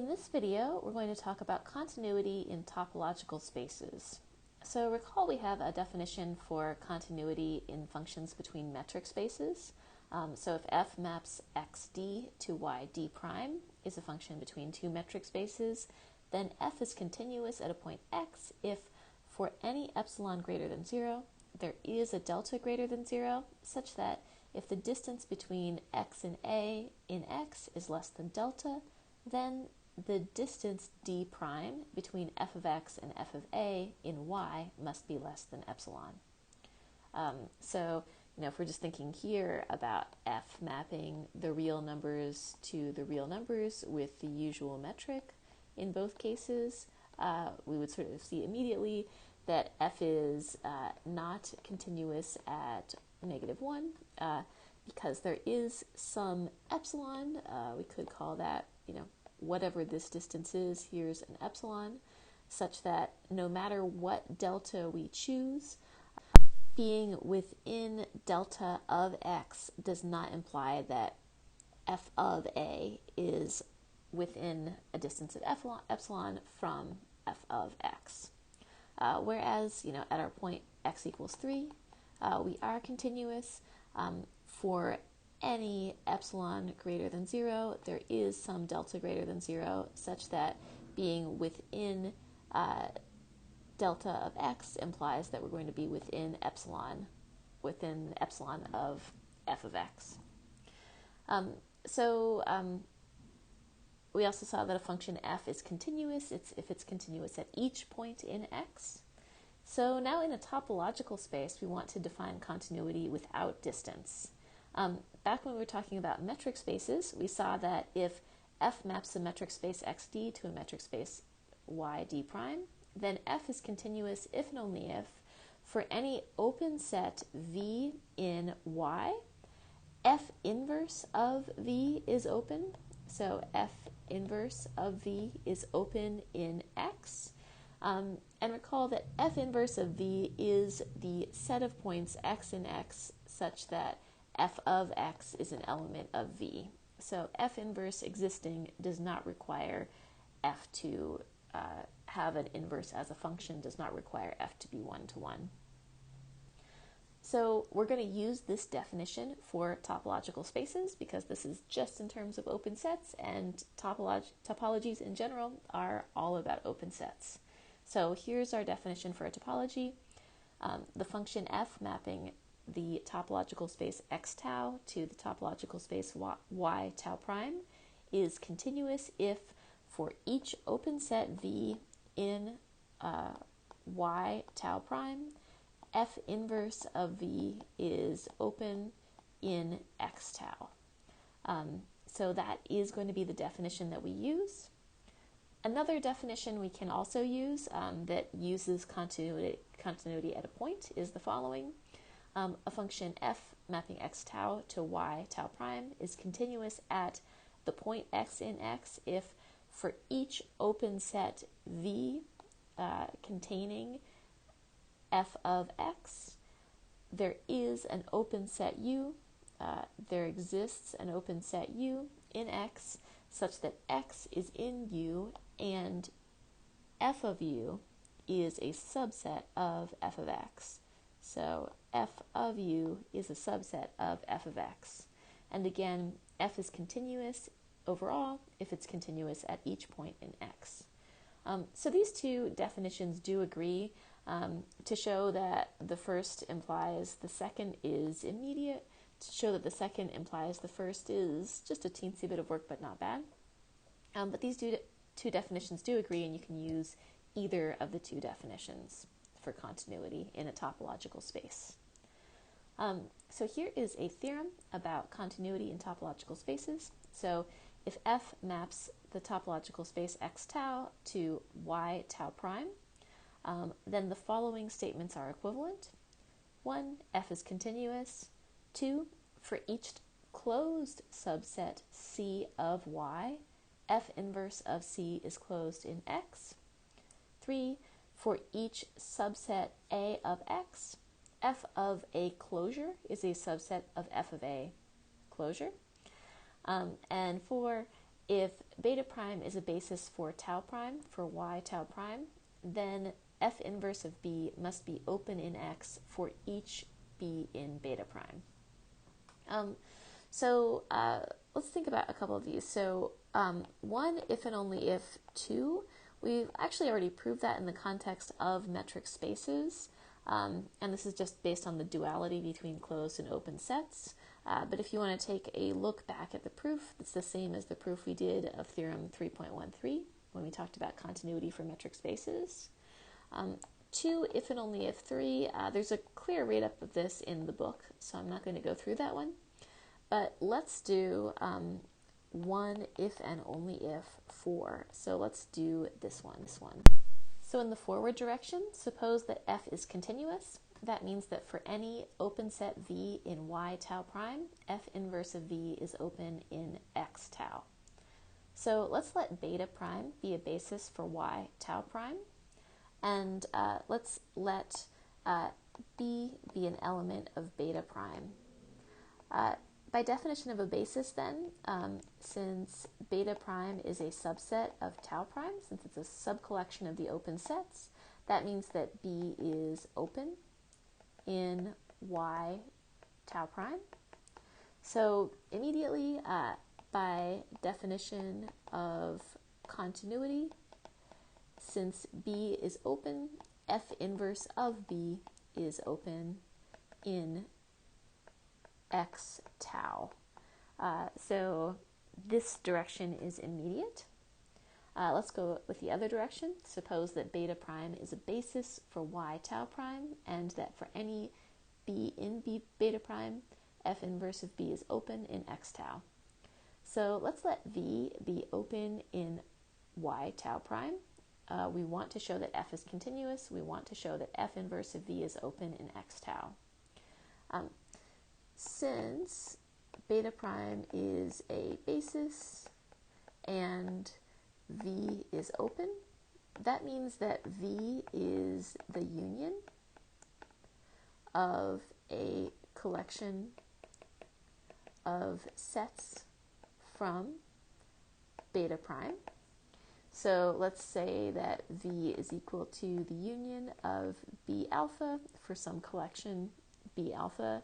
In this video, we're going to talk about continuity in topological spaces. So recall we have a definition for continuity in functions between metric spaces. So if f maps xd to yd prime is a function between two metric spaces, then f is continuous at a point x if for any epsilon greater than 0, there is a delta greater than 0, such that if the distance between x and a in x is less than delta, then the distance d prime between f of x and f of a in y must be less than epsilon. If we're just thinking here about f mapping the real numbers to the real numbers with the usual metric in both cases, we would sort of see immediately that f is not continuous at -1 because there is some epsilon. We could call that, whatever this distance is, here's an epsilon, such that no matter what delta we choose, being within delta of x does not imply that f of a is within a distance of epsilon from f of x. Whereas, at our point x equals 3, we are continuous. For any epsilon greater than 0, there is some delta greater than 0, such that being within delta of x implies that we're going to be within epsilon of f of x. We also saw that a function f is continuous if it's continuous at each point in x. So now in a topological space, we want to define continuity without distance. Back when we were talking about metric spaces, we saw that if f maps a metric space xd to a metric space yd prime, then f is continuous if and only if, for any open set v in y, f inverse of v is open. So f inverse of v is open in x. And recall that f inverse of v is the set of points x in x such that f of x is an element of v. So f inverse existing does not require f to have an inverse as a function, does not require f to be 1-to-1. So we're going to use this definition for topological spaces because this is just in terms of open sets, and topologies in general are all about open sets. So here's our definition for a topology. The function f mapping the topological space x tau to the topological space y tau prime is continuous if for each open set v in y tau prime, f inverse of v is open in x tau. So that is going to be the definition that we use. Another definition we can also use that uses continuity at a point is the following. A function f mapping x tau to y tau prime is continuous at the point x in x if for each open set v containing f of x, there is an open set u, there exists an open set u in x such that x is in u and f of u is a subset of f of x. So f of u is a subset of f of x. And again, f is continuous overall if it's continuous at each point in x. So these two definitions do agree to show that the first implies the second is immediate, to show that the second implies the first is just a teensy bit of work but not bad. But these two definitions do agree, and you can use either of the two definitions for continuity in a topological space. So here is a theorem about continuity in topological spaces. So if f maps the topological space x tau to y tau prime, then the following statements are equivalent. 1, f is continuous. 2, for each closed subset C of y, f inverse of C is closed in x. 3, for each subset A of x, f of a closure is a subset of f of a closure. And 4, if beta prime is a basis for tau prime, for y tau prime, then f inverse of b must be open in X for each b in beta prime. Let's think about a couple of these. So one, if and only if. Two, we've actually already proved that in the context of metric spaces, and this is just based on the duality between closed and open sets. But if you want to take a look back at the proof, it's the same as the proof we did of theorem 3.13 when we talked about continuity for metric spaces. Two, if and only if. Three, there's a clear write-up of this in the book, so I'm not going to go through that one. But let's do one, if and only if. Four. So let's do this one. So in the forward direction, suppose that f is continuous. That means that for any open set v in y tau prime, f inverse of v is open in x tau. So let's let beta prime be a basis for y tau prime, and let's let b be an element of beta prime. By definition of a basis then, since beta prime is a subset of tau prime, since it's a subcollection of the open sets, that means that b is open in y tau prime. So immediately, by definition of continuity, since b is open, f inverse of b is open in x tau. So this direction is immediate. Let's go with the other direction. Suppose that beta prime is a basis for y tau prime, and that for any b in b beta prime, f inverse of b is open in x tau. So let's let v be open in y tau prime. We want to show that f is continuous. We want to show that f inverse of v is open in x tau. Since beta prime is a basis and v is open, that means that v is the union of a collection of sets from beta prime. So let's say that v is equal to the union of b alpha for some collection b alpha,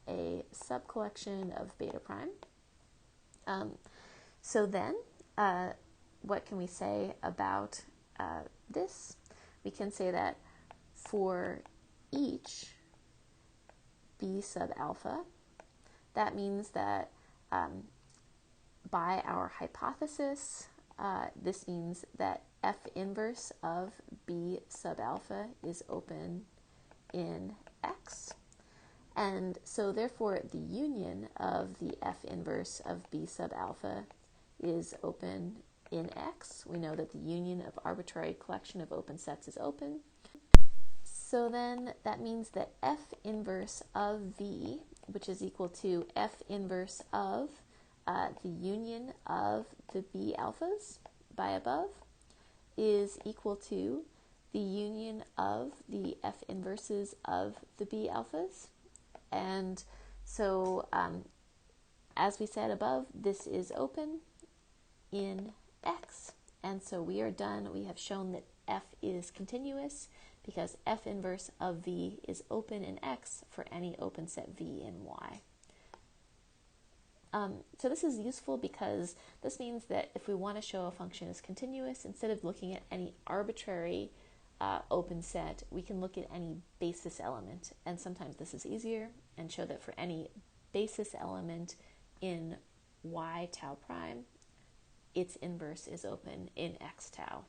a subcollection of beta prime. So then, what can we say about this? We can say that for each b sub alpha, that means that by our hypothesis, this means that f inverse of b sub alpha is open in X. And so therefore the union of the f inverse of b sub alpha is open in X. We know that the union of arbitrary collection of open sets is open. So then that means that f inverse of v, which is equal to f inverse of the union of the b alphas by above, is equal to the union of the f inverses of the b alphas. And so, as we said above, this is open in X. And so we are done. We have shown that f is continuous because f inverse of v is open in X for any open set v in Y. So this is useful because this means that if we want to show a function is continuous, instead of looking at any arbitrary open set, we can look at any basis element, and sometimes this is easier, and show that for any basis element in y tau prime, its inverse is open in x tau.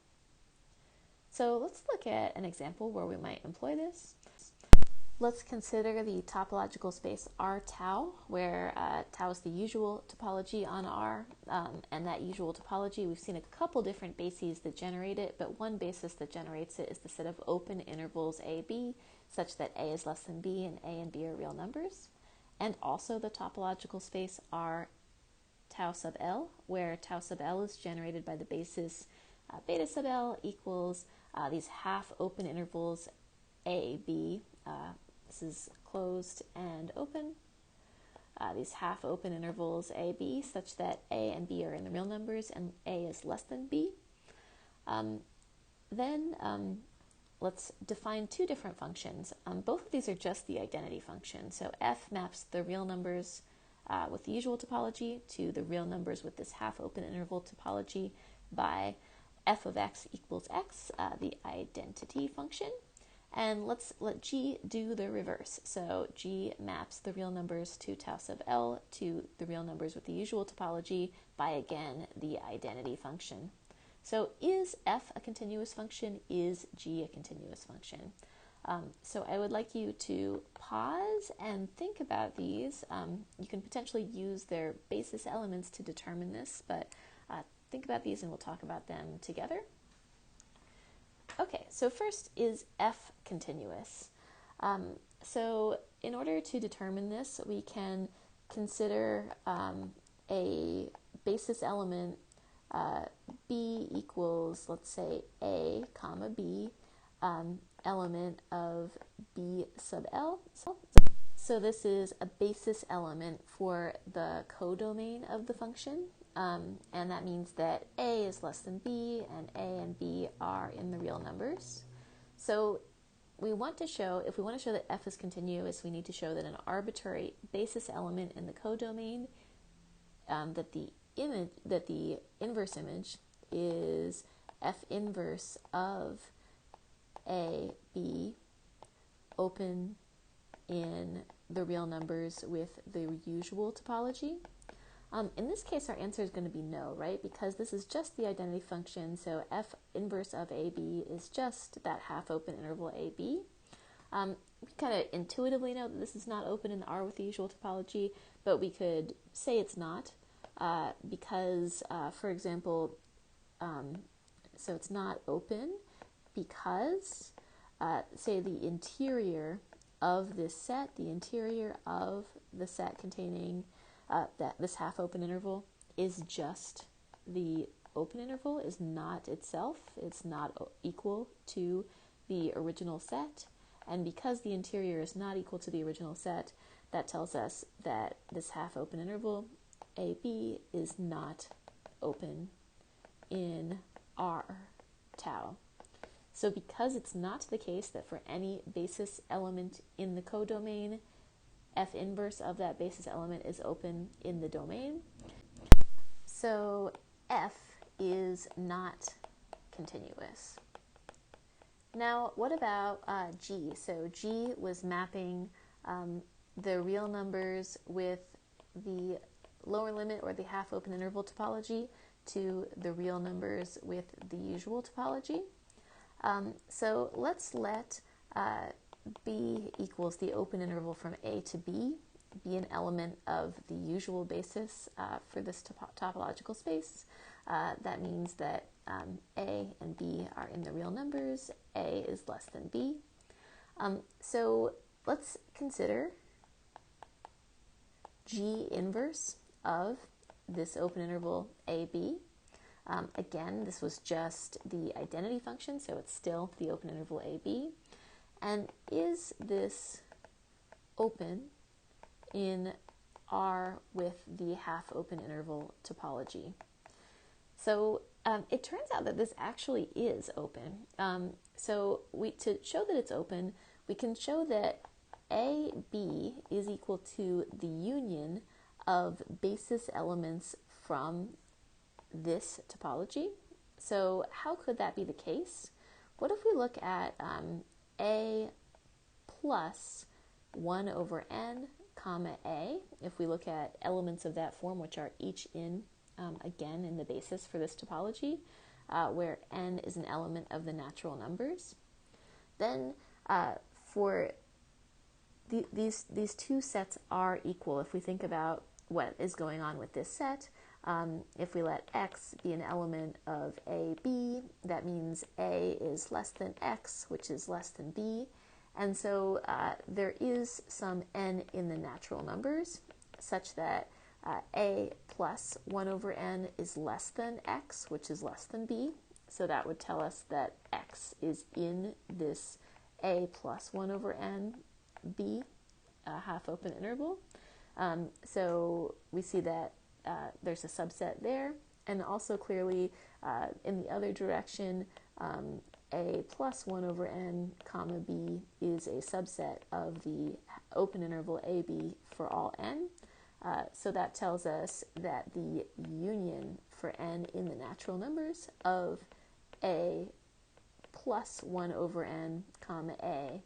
So let's look at an example where we might employ this. Let's consider the topological space R tau, where tau is the usual topology on R, and that usual topology, we've seen a couple different bases that generate it, but one basis that generates it is the set of open intervals A, B, such that A is less than B and A and B are real numbers, and also the topological space R tau sub L, where tau sub L is generated by the basis beta sub L equals these half open intervals A, B, this is closed and open. these half open intervals a, b, such that a and b are in the real numbers and a is less than b. Then let's define two different functions. Both of these are just the identity function. So f maps the real numbers with the usual topology to the real numbers with this half open interval topology by f of x equals x, the identity function. And let's let g do the reverse. So g maps the real numbers to tau sub L to the real numbers with the usual topology by, again, the identity function. So is f a continuous function? Is g a continuous function? So I would like you to pause and think about these. You can potentially use their basis elements to determine this, but think about these and we'll talk about them together. Okay, so first, is f continuous? So in order to determine this, we can consider a basis element b equals, let's say, a comma b, element of b sub L. So this is a basis element for the codomain of the function, and that means that a is less than b, and a and b are in the real numbers. So we want to show, if we want to show that f is continuous, we need to show that an arbitrary basis element in the codomain, that the inverse image is f inverse of a, b, open in the real numbers with the usual topology. In this case, our answer is going to be no, right? Because this is just the identity function, so f inverse of AB is just that half open interval AB. We kind of intuitively know that this is not open in the R with the usual topology, but we could say it's not because, for example, so it's not open because, say, the interior of this set, the interior of the set containing this half open interval is just the open interval, is not itself. It's not equal to the original set. And because the interior is not equal to the original set, that tells us that this half open interval, AB, is not open in R tau. So because it's not the case that for any basis element in the codomain, f inverse of that basis element is open in the domain, so f is not continuous. Now, what about g? So g was mapping the real numbers with the lower limit or the half open interval topology to the real numbers with the usual topology. So let's let b equals the open interval from a to b be an element of the usual basis for this topological space. That means that a and b are in the real numbers, a is less than b. So let's consider g inverse of this open interval ab. Again, this was just the identity function, so it's still the open interval ab. And is this open in R with the half open interval topology? So it turns out that this actually is open. So to show that it's open, we can show that AB is equal to the union of basis elements from this topology. So how could that be the case? What if we look at A plus 1 over n comma A, if we look at elements of that form, which are each in, again, in the basis for this topology, where n is an element of the natural numbers, then for these two sets are equal. If we think about what is going on with this set, if we let x be an element of a, b, that means a is less than x, which is less than b. And so there is some n in the natural numbers, such that a plus 1 over n is less than x, which is less than b. So that would tell us that x is in this a plus 1 over n b half open interval. So we see that there's a subset there, and also clearly in the other direction, a plus 1 over n comma b is a subset of the open interval ab for all n. So that tells us that the union for n in the natural numbers of a plus 1 over n comma a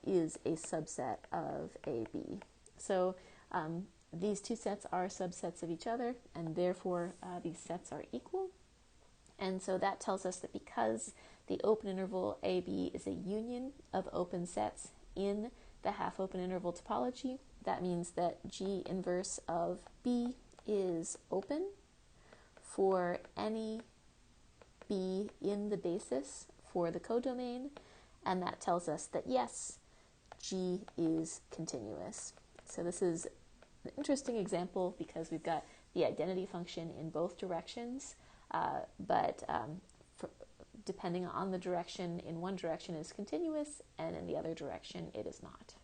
is a subset of ab. So these two sets are subsets of each other, and therefore these sets are equal. And so that tells us that because the open interval AB is a union of open sets in the half-open interval topology, that means that G inverse of B is open for any B in the basis for the codomain, and that tells us that yes, G is continuous. So this is an interesting example because we've got the identity function in both directions, but depending on the direction, in one direction it is continuous and in the other direction it is not.